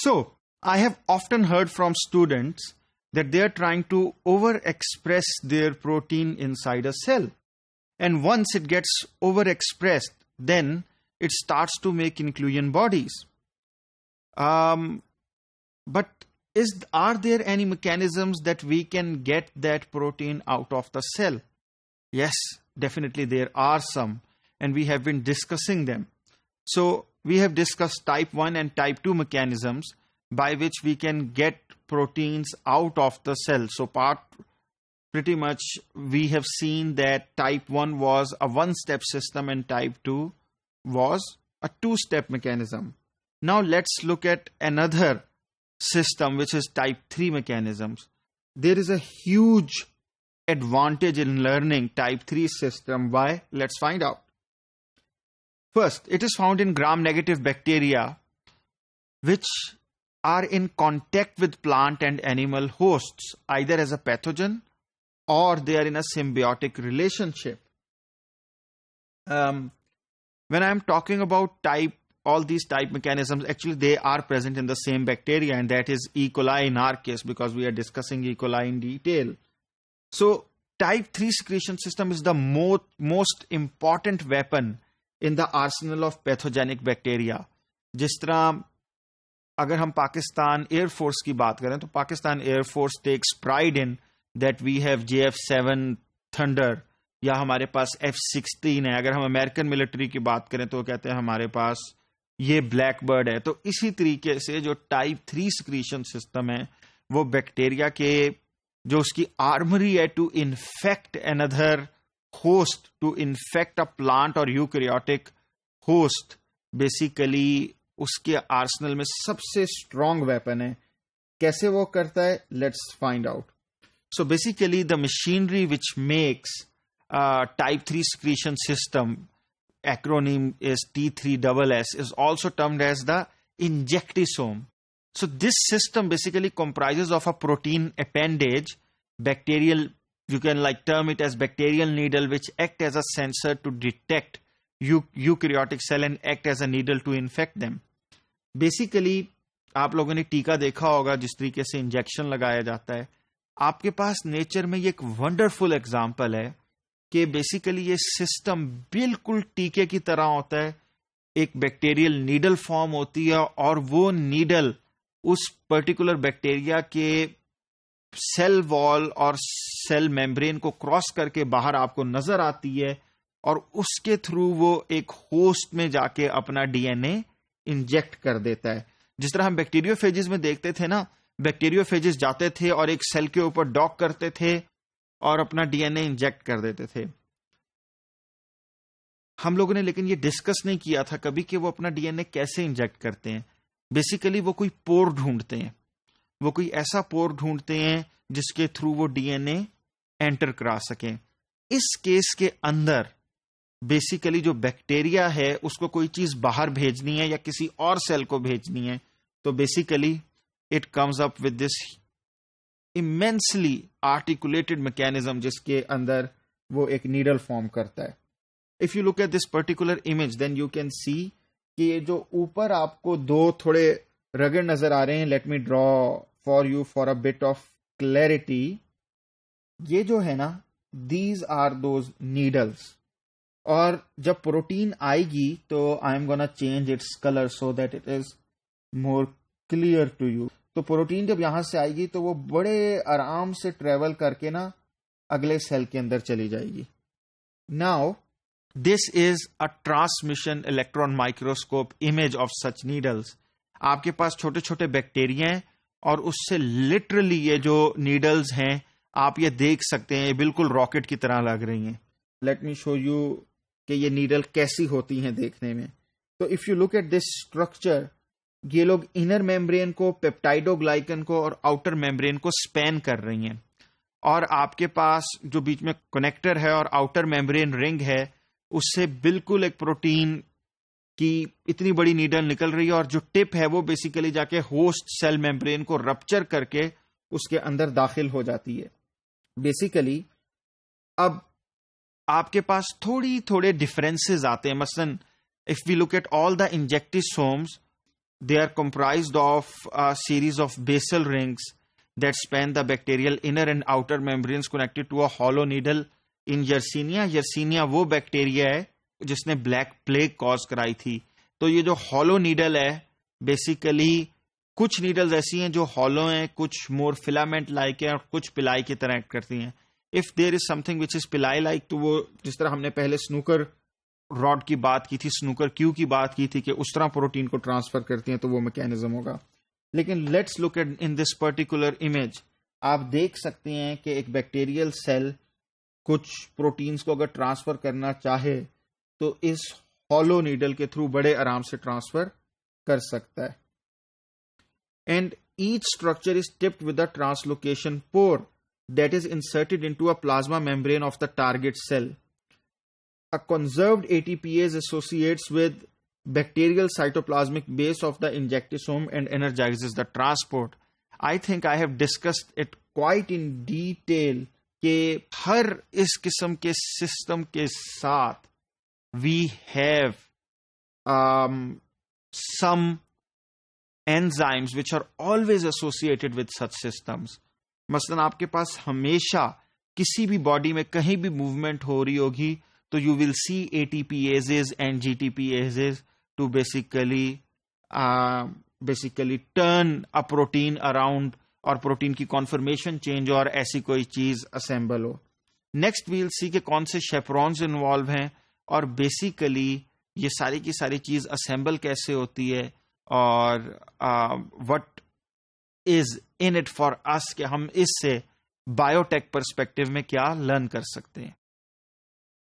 So, I have often heard from students that they are trying to overexpress their protein inside a cell. And once it gets overexpressed, then it starts to make inclusion bodies. But are there any mechanisms that we can get that protein out of the cell? Yes, definitely there are some, and we have been discussing them. So we have discussed type 1 and type 2 mechanisms by which we can get proteins out of the cell. So pretty much we have seen that type 1 was a one-step system and type 2 was a two-step mechanism. Now let's look at another system, which is type 3 mechanisms. There is a huge advantage in learning type 3 system. Why? Let's find out. First, it is found in gram-negative bacteria, which are in contact with plant and animal hosts, either as a pathogen or they are in a symbiotic relationship. When I'm talking about all these type mechanisms, actually they are present in the same bacteria, and that is E. coli in our case, because we are discussing E. coli in detail. So type 3 secretion system is the most important weapon in the arsenal of pathogenic bacteria. जिस तरह अगर हम Pakistan air force की बात करें तो Pakistan air force takes pride in that we have JF-7 Thunder, या हमारे पास F-16 है. अगर हम अमेरिकन मिलिट्री की बात करें तो कहते हैं हमारे पास ये ब्लैक बर्ड है. तो इसी तरीके से जो टाइप 3 सिक्रीशन सिस्टम है वो बैक्टीरिया के जो उसकी आर्मरी है to infect another host, to infect a plant और यूकैरियोटिक होस्ट, बेसिकली उसके आर्सेनल में सबसे स्ट्रॉन्ग वेपन है. कैसे वो करता है? Let's find out. So basically the machinery which makes type 3 secretion system, acronym is T3SS, is also termed as the injectisome. So this system basically comprises of a protein appendage, bacterial, you can term it as bacterial needle, which act as a sensor to detect eukaryotic cell and act as a needle to infect them. Basically आप लोगों ने टीका देखा होगा जिस तरीके से injection लगाया जाता है. आपके पास नेचर में ये एक वंडरफुल एग्जाम्पल है कि बेसिकली ये सिस्टम बिल्कुल टीके की तरह होता है. एक बैक्टीरियल नीडल फॉर्म होती है और वो नीडल उस पर्टिकुलर बैक्टीरिया के सेल वॉल और सेल मेम्ब्रेन को क्रॉस करके बाहर आपको नजर आती है और उसके थ्रू वो एक होस्ट में जाके अपना डीएनए इंजेक्ट कर देता है. जिस तरह हम बैक्टीरियोफेजेस में देखते थे ना, बैक्टीरियोफेजेस जाते थे और एक सेल के ऊपर डॉक करते थे और अपना डीएनए इंजेक्ट कर देते थे. हम लोगों ने लेकिन ये डिस्कस नहीं किया था कभी कि वो अपना डीएनए कैसे इंजेक्ट करते हैं. बेसिकली वो कोई पोर ढूंढते हैं, वो कोई ऐसा पोर ढूंढते हैं जिसके थ्रू वो डीएनए एंटर करा सकें. इस केस के अंदर बेसिकली जो बैक्टीरिया है उसको कोई चीज बाहर भेजनी है या किसी और सेल को भेजनी है, तो basically it comes up with this immensely articulated mechanism जिसके अंदर वो एक नीडल फॉर्म करता है. If you look at this particular image then you can see कि ये जो ऊपर आपको दो थोड़े रगड़ नजर आ रहे हैं, let me draw for you for a bit of clarity. ये जो है ना, दीज आर दोज नीडल्स. और जब प्रोटीन आएगी तो I am gonna change its colour so that it is more clear to you. तो प्रोटीन जब यहां से आएगी तो वो बड़े आराम से ट्रेवल करके ना अगले सेल के अंदर चली जाएगी. Now this is a transmission electron microscope image of such needles. आपके पास छोटे छोटे बैक्टीरिया हैं और उससे लिटरली ये जो नीडल्स हैं आप ये देख सकते हैं, ये बिल्कुल रॉकेट की तरह लग रही हैं. लेट मी शो यू कि ये नीडल कैसी होती हैं देखने में. तो if you look at this structure, ये लोग इनर मेम्ब्रेन को, पेप्टाइडोग्लाइकन को और आउटर मेम्ब्रेन को स्पैन कर रही हैं. और आपके पास जो बीच में कनेक्टर है और आउटर मेम्ब्रेन रिंग है उससे बिल्कुल एक प्रोटीन की इतनी बड़ी नीडल निकल रही है और जो टिप है वो बेसिकली जाके होस्ट सेल मेम्ब्रेन को रप्चर करके उसके अंदर दाखिल हो जाती है. बेसिकली अब आपके पास थोड़े डिफरेंसेस आते हैं. मसलन if we look at all the injectisomes, They are comprised of a series of basal rings that span the bacterial inner and outer membranes connected to a hollow needle in Yersinia. Yersinia वो bacteria है जिसने black plague cause कराई थी. तो ये जो hollow needle है, basically कुछ नीडल्स ऐसी हैं जो हॉलो हैं, कुछ मोर फिलामेंट लाइक है और कुछ पिलाई की तरह एक्ट करती हैं. If there is something which is pili like, तो वो जिस तरह हमने पहले स्नूकर रॉड की बात की थी, स्नूकर क्यू की बात की थी कि उस तरह प्रोटीन को ट्रांसफर करती हैं, तो वो मैकेनिज्म होगा. लेकिन let's look at in this particular image. आप देख सकते हैं कि एक बैक्टीरियल सेल कुछ प्रोटीन्स को अगर ट्रांसफर करना चाहे तो इस हॉलो नीडल के थ्रू बड़े आराम से ट्रांसफर कर सकता है. And each structure is tipped with a translocation pore that is inserted into a plasma membrane of the target cell. A conserved ATPase associates with bacterial cytoplasmic base of the injectosome and energizes the transport. I think I have discussed it quite in detail कि हर इस किस्म के system के साथ we have some enzymes which are always associated with such systems. मसलन आपके पास हमेशा किसी भी बॉडी में कहीं भी मूवमेंट हो रही होगी तो you will see ATPases and GTPases to basically turn a protein around और प्रोटीन की कॉन्फर्मेशन चेंज और ऐसी कोई चीज असेंबल हो. नेक्स्ट वील सी के कौन से शेपरॉन्स इन्वॉल्व हैं और बेसिकली ये सारी की सारी चीज असेंबल कैसे होती है और what is in it for us कि हम इससे बायोटेक पर्सपेक्टिव में क्या लर्न कर सकते हैं.